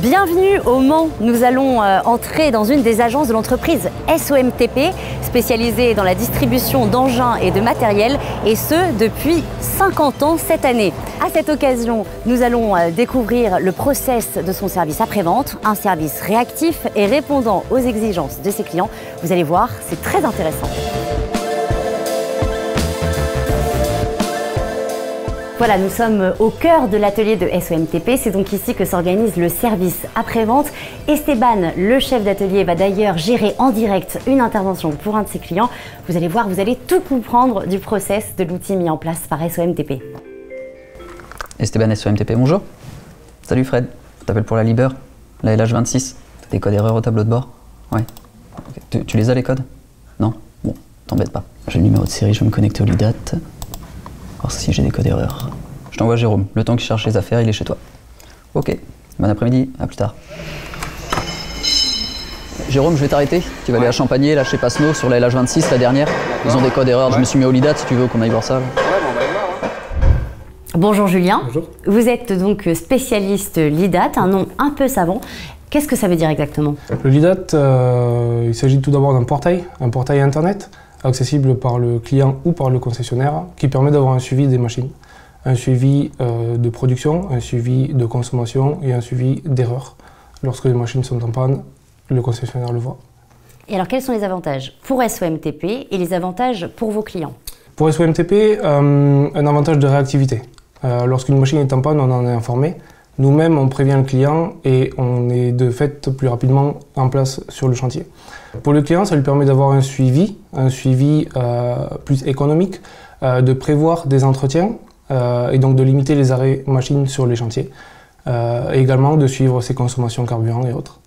Bienvenue au Mans. Nous allons entrer dans une des agences de l'entreprise SOMTP, spécialisée dans la distribution d'engins et de matériel, et ce depuis 50 ans cette année. À cette occasion, nous allons découvrir le process de son service après-vente, un service réactif et répondant aux exigences de ses clients. Vous allez voir, c'est très intéressant. Voilà, nous sommes au cœur de l'atelier de SOMTP. C'est donc ici que s'organise le service après-vente. Esteban, le chef d'atelier, va d'ailleurs gérer en direct une intervention pour un de ses clients. Vous allez voir, vous allez tout comprendre du process de l'outil mis en place par SOMTP. Esteban, SOMTP, bonjour. Salut Fred, je t'appelle pour la Liber, la LH26. T'as des codes erreurs au tableau de bord? Ouais. Okay. Tu les as les codes? Non? Bon, t'embête pas. J'ai le numéro de série, je vais me connecter au LIDAT. Voir si j'ai des codes erreurs. Je t'envoie Jérôme. Le temps qu'il cherche les affaires, il est chez toi. Ok. Bon après-midi. À plus tard. Jérôme, je vais t'arrêter. Tu vas aller à Champagné, là chez Pasno, sur la LH26, la dernière. Ils ont des codes erreurs. Je me suis mis au LIDAT si tu veux qu'on aille voir ça. Bonjour Julien. Bonjour. Vous êtes donc spécialiste LIDAT, un nom un peu savant. Qu'est-ce que ça veut dire exactement? Le LIDAT, il s'agit tout d'abord d'un portail internet, accessible par le client ou par le concessionnaire, qui permet d'avoir un suivi des machines, un suivi de production, un suivi de consommation et un suivi d'erreurs. Lorsque les machines sont en panne, le concessionnaire le voit. Et alors quels sont les avantages pour SOMTP et les avantages pour vos clients? Pour SOMTP, un avantage de réactivité. Lorsqu'une machine est en panne, on en est informé. Nous-mêmes, on prévient le client et on est de fait plus rapidement en place sur le chantier. Pour le client, ça lui permet d'avoir un suivi plus économique, de prévoir des entretiens et donc de limiter les arrêts machines sur les chantiers. Et également de suivre ses consommations carburant et autres.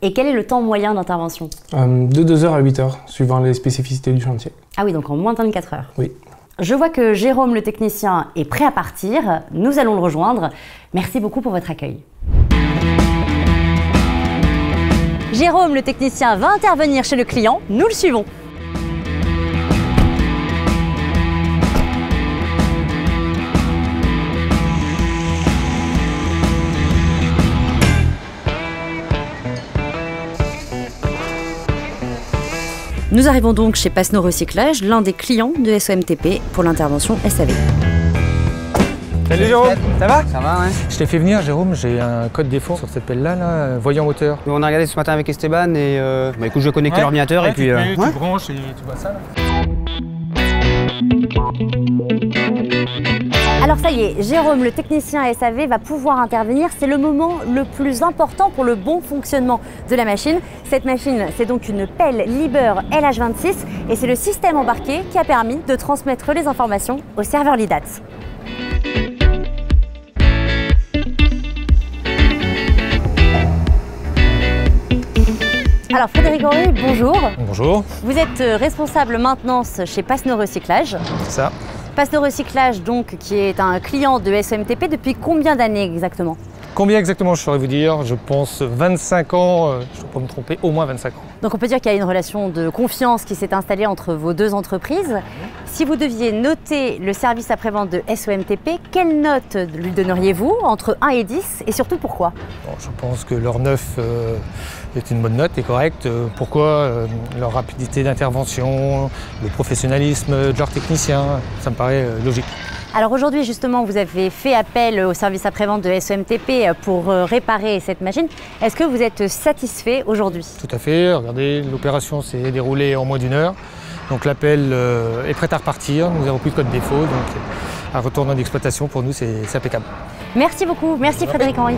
Et quel est le temps moyen d'intervention? De 2 heures à 8 heures, suivant les spécificités du chantier. Ah oui, donc en moins de 24 heures. Oui. Je vois que Jérôme, le technicien, est prêt à partir. Nous allons le rejoindre. Merci beaucoup pour votre accueil. Jérôme, le technicien, va intervenir chez le client. Nous le suivons. Nous arrivons donc chez Pasno Recyclage, l'un des clients de SOMTP pour l'intervention SAV. Salut Jérôme, ça va? Ça va, ouais. Je t'ai fait venir Jérôme, j'ai un code défaut sur cette pelle-là, voyant moteur. On a regardé ce matin avec Esteban et écoute, je vais connecter l'ordinateur et puis... Tu branches et tu vois ça là. Alors ça y est, Jérôme, le technicien SAV, va pouvoir intervenir. C'est le moment le plus important pour le bon fonctionnement de la machine. Cette machine, c'est donc une pelle Liber LH26 et c'est le système embarqué qui a permis de transmettre les informations au serveur LIDAT. Alors Frédéric Henry, bonjour. Bonjour. Vous êtes responsable maintenance chez Pasno Recyclage. C'est ça. Pasno Recyclage, donc, qui est un client de SOMTP depuis combien d'années exactement? Combien exactement je saurais vous dire? Je pense 25 ans, je ne peux pas me tromper, au moins 25 ans. Donc on peut dire qu'il y a une relation de confiance qui s'est installée entre vos deux entreprises. Si vous deviez noter le service après-vente de SOMTP, quelle note lui donneriez-vous entre 1 et 10 et surtout pourquoi? Bon, je pense que leur 9 est une bonne note et correcte. Pourquoi? Leur rapidité d'intervention, le professionnalisme de leurs techniciens, ça me paraît logique. Alors aujourd'hui justement, vous avez fait appel au service après-vente de SOMTP pour réparer cette machine. Est-ce que vous êtes satisfait aujourd'hui? Tout à fait. Regardez, l'opération s'est déroulée en moins d'1 heure. Donc l'appel est prêt à repartir. Nous n'avons plus de code défaut. Donc un retour d'exploitation pour nous, c'est impeccable. Merci beaucoup. Merci Frédéric Henry.